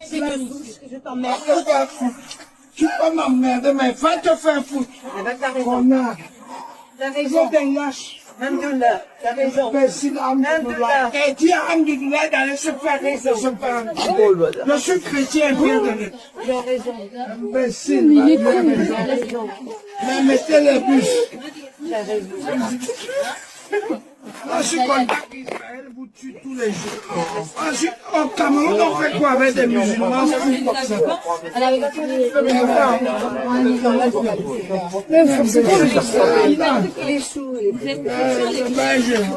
Je t'emmerde. Tu peux m'emmerder, mais va te faire foutre. T'as raison. Connard. T'as raison. Vous êtes lâche. Alhamdoulilah. T'as raison. Imbécile, alhamdoulilah. Et dis alhamdoulilah d'aller se faire rire, se faire. Je suis chrétien, bien de Tu as raison. imbécile, tu as raison. Mais mettez les bus. Tu as raison. Moi, je suis content qu'Israël vous tue tous les jours. Ensuite, au Cameroun, on fait quoi avec des musulmans fous comme ça?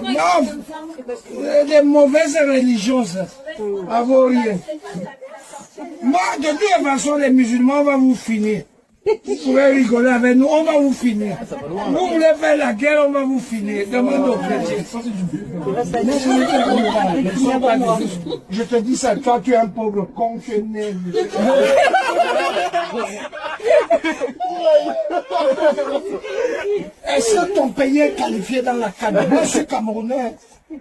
Non, des mauvaises religions, ça. À vos rien. Moi, de toute façon, les musulmans, on va vous finir. Vous pouvez rigoler avec nous, on va vous finir. Vous voulez faire la guerre, on va vous finir. Demande aux chrétiens. Je te dis ça, toi tu es un pauvre con, tu es né. Est-ce que ton pays est qualifié dans la CAN? Moi je suis Camerounais.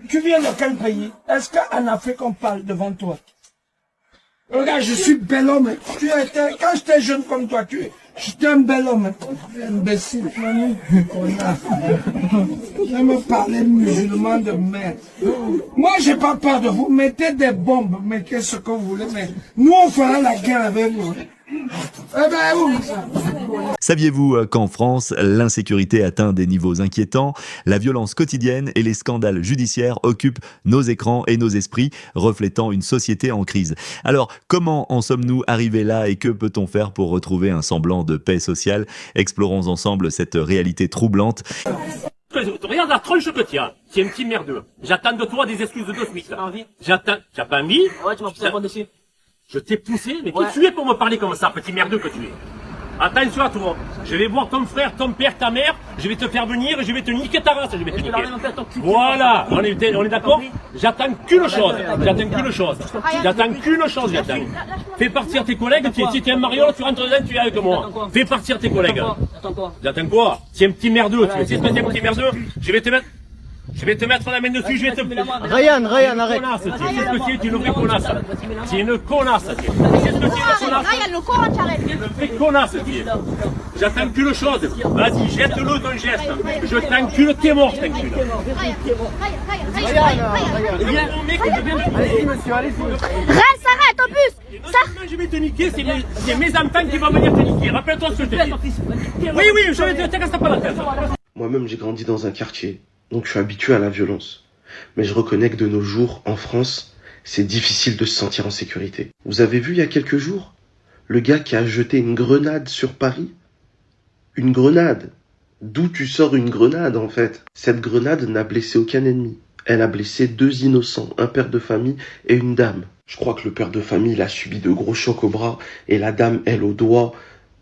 Tu viens de quel pays? Est-ce qu'en Afrique on parle devant toi? Regarde, je suis bel homme. Quand j'étais jeune comme toi, j'étais un bel homme. Imbécile, connard. Je me parlais musulman de merde. Moi, j'ai pas peur de vous. Mettez des bombes, mettez ce que vous voulez, mais nous, on fera la guerre avec vous. Eh ben, où ça? Saviez-vous qu'en France, l'insécurité atteint des niveaux inquiétants? La violence quotidienne et les scandales judiciaires occupent nos écrans et nos esprits, reflétant une société en crise. Alors, comment en sommes-nous arrivés là et que peut-on faire pour retrouver un semblant de paix sociale? Explorons ensemble cette réalité troublante. Regarde la tronche que tu as, c'est un petit merdeux. J'attends de toi des excuses de suite. J'attends. Tu n'as pas envie? Ouais, tu m'as poussé dessus. Je t'ai poussé, mais qui tu es pour me parler comme ça, petit merdeux que tu es? Attention à toi. Je vais voir ton frère, ton père, ta mère. Je vais te faire venir et je vais te niquer ta race. Je vais te niquer. Voilà. On est d'accord? J'attends qu'une chose. J'attends. Fais partir tes collègues. Si tu es un mariole, tu rentres dedans, tu es avec moi. Fais partir tes collègues. J'attends quoi? C'est un petit merdeux. Tu es un petit merdeux. Je vais te mettre la main dessus, je vais te... Ryan, arrête. C'est ce que tu es, tu es une vraie connasse. Tu es une connasse. C'est ce que tu es, une connasse. Ryan, le courant, t'arrêtes. Tu es une vraie connasse, tu es. J'attends qu'une chose. Vas-y, jette-le ton geste. Je t'encule, t'es mort, t'encule. Allez-y, monsieur, allez-y. Reste, arrête, en plus. Non, je vais te niquer, c'est mes enfants qui vont venir te niquer. Rappelle-toi ce que je te dis. Oui, je vais te casser pas la tête. Moi-même, j'ai grandi dans un quartier. Donc je suis habitué à la violence. Mais je reconnais que de nos jours, en France, c'est difficile de se sentir en sécurité. Vous avez vu il y a quelques jours, le gars qui a jeté une grenade sur Paris? Une grenade? D'où tu sors une grenade en fait? Cette grenade n'a blessé aucun ennemi. Elle a blessé 2 innocents, un père de famille et une dame. Je crois que le père de famille il a subi de gros chocs au bras et la dame, elle, au doigt.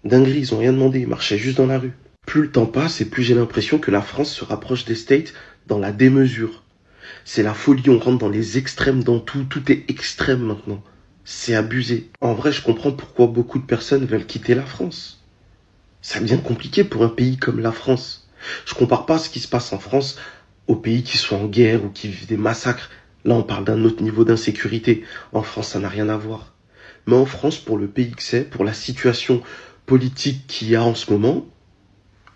Dinguerie, ils ont rien demandé, ils marchaient juste dans la rue. Plus le temps passe et plus j'ai l'impression que la France se rapproche des States dans la démesure. C'est la folie, on rentre dans les extrêmes dans tout est extrême maintenant. C'est abusé. En vrai, je comprends pourquoi beaucoup de personnes veulent quitter la France. Ça devient compliqué pour un pays comme la France. Je compare pas ce qui se passe en France aux pays qui sont en guerre ou qui vivent des massacres. Là, on parle d'un autre niveau d'insécurité. En France, ça n'a rien à voir. Mais en France, pour le pays que c'est, pour la situation politique qu'il y a en ce moment,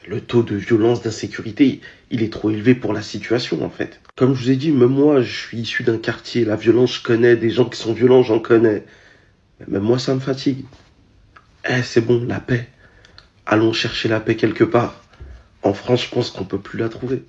le taux de violence, d'insécurité, il est trop élevé pour la situation, en fait. Comme je vous ai dit, même moi, je suis issu d'un quartier. La violence, je connais. Des gens qui sont violents, j'en connais. Mais même moi, ça me fatigue. C'est bon, la paix. Allons chercher la paix quelque part. En France, je pense qu'on peut plus la trouver.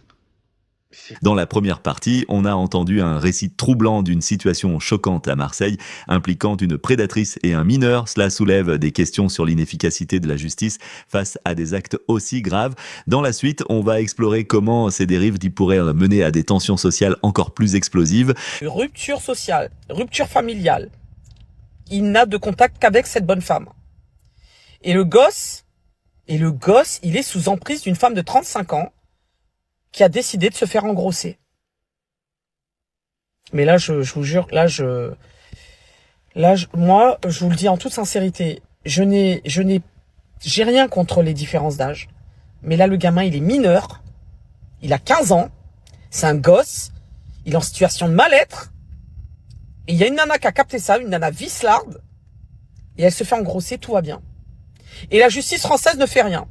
Dans la première partie, on a entendu un récit troublant d'une situation choquante à Marseille, impliquant une prédatrice et un mineur. Cela soulève des questions sur l'inefficacité de la justice face à des actes aussi graves. Dans la suite, on va explorer comment ces dérives pourraient mener à des tensions sociales encore plus explosives. Rupture sociale, rupture familiale. Il n'a de contact qu'avec cette bonne femme. Et le gosse, il est sous emprise d'une femme de 35 ans qui a décidé de se faire engrosser. Mais là, je vous jure, moi, je vous le dis en toute sincérité, j'ai rien contre les différences d'âge. Mais là, le gamin, il est mineur. Il a 15 ans. C'est un gosse. Il est en situation de mal-être. Et il y a une nana qui a capté ça, une nana vislarde. et elle se fait engrosser, tout va bien. Et la justice française ne fait rien.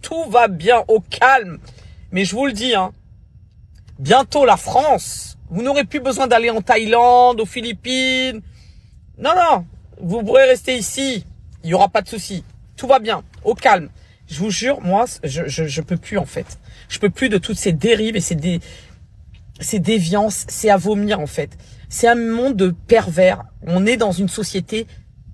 Tout va bien, au calme. Mais je vous le dis, hein, bientôt la France, vous n'aurez plus besoin d'aller en Thaïlande, aux Philippines. Non, non, vous pourrez rester ici. Il n'y aura pas de souci. Tout va bien, au calme. Je vous jure, moi, je peux plus en fait. Je peux plus de toutes ces dérives et ces déviances. C'est à vomir en fait. C'est un monde de pervers. On est dans une société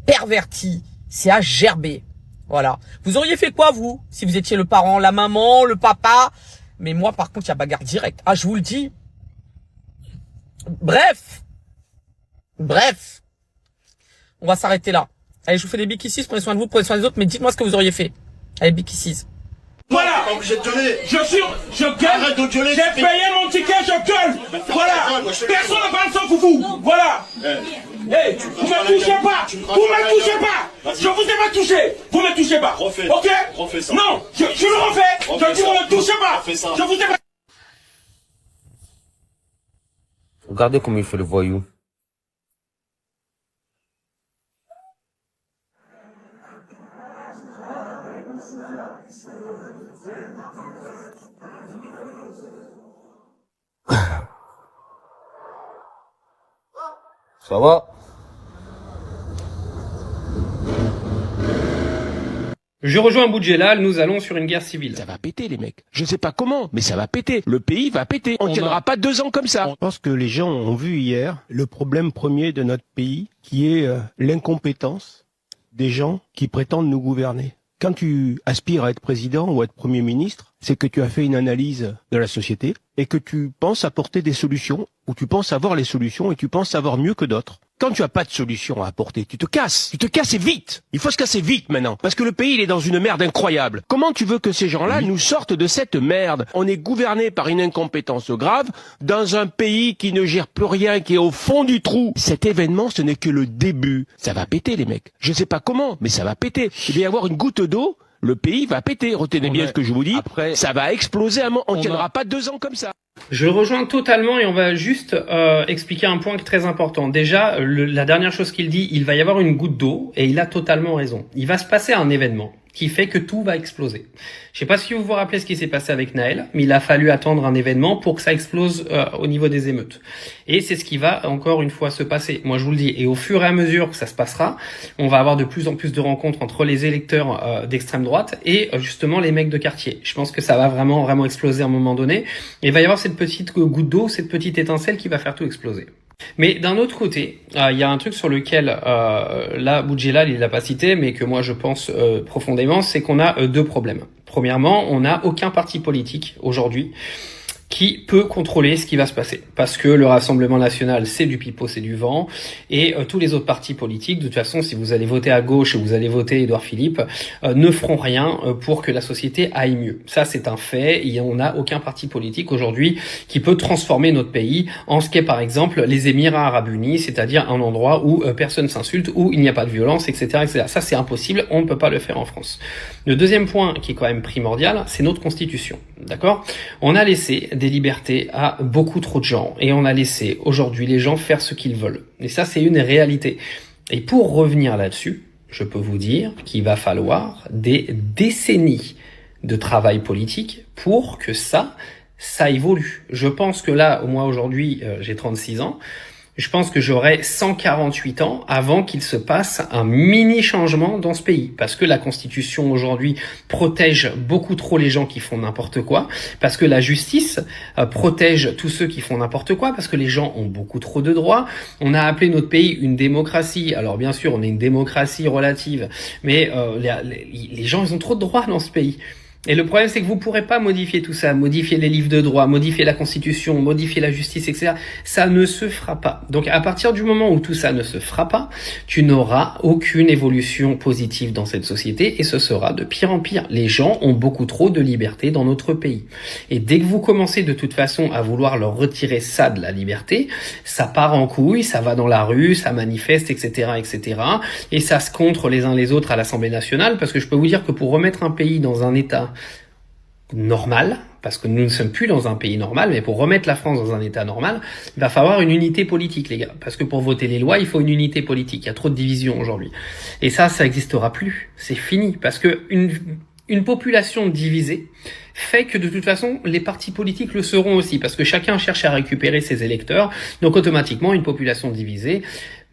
pervertie. C'est à gerber. Voilà. Vous auriez fait quoi, vous, si vous étiez le parent, la maman, le papa? Mais moi, par contre, il y a bagarre directe. Ah, je vous le dis. Bref. On va s'arrêter là. Allez, je vous fais des big kisses. Prenez soin de vous, prenez soin des autres. Mais dites-moi ce que vous auriez fait. Allez, big kisses. Voilà. Obligé de gueuler. Je gueule. Arrête de gueuler. J'ai payé mon ticket, je gueule. Voilà. Personne n'a pas son foufou. Voilà. Hey, vous me touchez pas. Vous me touchez pas. Je vous ai pas touché. Vous me touchez pas. Refais. Ok? Refais ça. Non, je le refais. Refais Je dis, vous me touchez pas. Refais ça. Je vous ai pas. Regardez comment il fait le voyou. Ça va? Je rejoins Boudjelal, nous allons sur une guerre civile. Ça va péter les mecs. Je sais pas comment, mais ça va péter. Le pays va péter. On tiendra pas 2 ans comme ça. Je pense que les gens ont vu hier le problème premier de notre pays, qui est l'incompétence des gens qui prétendent nous gouverner. Quand tu aspires à être président ou à être Premier ministre, c'est que tu as fait une analyse de la société et que tu penses apporter des solutions, ou tu penses avoir les solutions et tu penses savoir mieux que d'autres. Quand tu as pas de solution à apporter, tu te casses. Tu te casses et vite. Il faut se casser vite maintenant. Parce que le pays, il est dans une merde incroyable. Comment tu veux que ces gens-là nous sortent de cette merde? On est gouverné par une incompétence grave dans un pays qui ne gère plus rien, qui est au fond du trou. Cet événement, ce n'est que le début. Ça va péter, les mecs. Je sais pas comment, mais ça va péter. Il va y avoir une goutte d'eau. Le pays va péter. Retenez bien ce que je vous dis. Après, ça va exploser un moment. On tiendra pas 2 ans comme ça. Je le rejoins totalement et on va juste expliquer un point très important. Déjà, la dernière chose qu'il dit, il va y avoir une goutte d'eau et il a totalement raison. Il va se passer un événement qui fait que tout va exploser. Je sais pas si vous vous rappelez ce qui s'est passé avec Naël, mais il a fallu attendre un événement pour que ça explose au niveau des émeutes. Et c'est ce qui va encore une fois se passer. Moi, je vous le dis. Et au fur et à mesure que ça se passera, on va avoir de plus en plus de rencontres entre les électeurs d'extrême droite et justement les mecs de quartier. Je pense que ça va vraiment exploser à un moment donné. Et il va y avoir cette petite goutte d'eau, cette petite étincelle qui va faire tout exploser. Mais d'un autre côté, il y a un truc sur lequel là Boudjelal il l'a pas cité, mais que moi je pense profondément, c'est qu'on a 2 problèmes. Premièrement, on n'a aucun parti politique aujourd'hui qui peut contrôler ce qui va se passer. Parce que le Rassemblement National, c'est du pipeau, c'est du vent. Et tous les autres partis politiques, de toute façon, si vous allez voter à gauche ou vous allez voter Édouard Philippe, ne feront rien pour que la société aille mieux. Ça, c'est un fait. Et on n'a aucun parti politique aujourd'hui qui peut transformer notre pays en ce qu'est, par exemple, les Émirats Arabes Unis, c'est-à-dire un endroit où personne s'insulte, où il n'y a pas de violence, etc., etc. Ça, c'est impossible. On ne peut pas le faire en France. Le deuxième point, qui est quand même primordial, c'est notre Constitution. D'accord ? On a laissé des libertés à beaucoup trop de gens et on a laissé aujourd'hui les gens faire ce qu'ils veulent. Et ça, c'est une réalité. Et pour revenir là-dessus, je peux vous dire qu'il va falloir des décennies de travail politique pour que ça évolue. Je pense que là, moi aujourd'hui, j'ai 36 ans. Je pense que j'aurai 148 ans avant qu'il se passe un mini changement dans ce pays. Parce que la Constitution aujourd'hui protège beaucoup trop les gens qui font n'importe quoi. Parce que la justice protège tous ceux qui font n'importe quoi. Parce que les gens ont beaucoup trop de droits. On a appelé notre pays une démocratie. Alors bien sûr, on est une démocratie relative. Mais les gens, ils ont trop de droits dans ce pays. Et le problème, c'est que vous pourrez pas modifier tout ça, modifier les livres de droit, modifier la Constitution, modifier la justice, etc. Ça ne se fera pas. Donc, à partir du moment où tout ça ne se fera pas, tu n'auras aucune évolution positive dans cette société et ce sera de pire en pire. Les gens ont beaucoup trop de liberté dans notre pays. Et dès que vous commencez de toute façon à vouloir leur retirer ça de la liberté, ça part en couille, ça va dans la rue, ça manifeste, etc., etc. Et ça se contre les uns les autres à l'Assemblée nationale parce que je peux vous dire que pour remettre un pays dans un état normal, parce que nous ne sommes plus dans un pays normal, mais pour remettre la France dans un état normal, il va falloir une unité politique, les gars. Parce que pour voter les lois, il faut une unité politique. Il y a trop de divisions aujourd'hui. Et ça n'existera plus. C'est fini. Parce que une population divisée fait que de toute façon, les partis politiques le seront aussi, parce que chacun cherche à récupérer ses électeurs. Donc automatiquement, une population divisée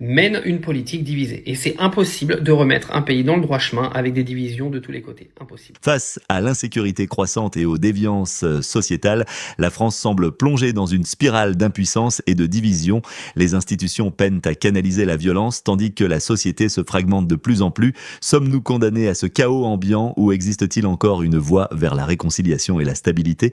mène une politique divisée. Et c'est impossible de remettre un pays dans le droit chemin avec des divisions de tous les côtés. Impossible. Face à l'insécurité croissante et aux déviances sociétales, la France semble plongée dans une spirale d'impuissance et de division. Les institutions peinent à canaliser la violence, tandis que la société se fragmente de plus en plus. Sommes-nous condamnés à ce chaos ambiant ou existe-t-il encore une voie vers la réconciliation et la stabilité ?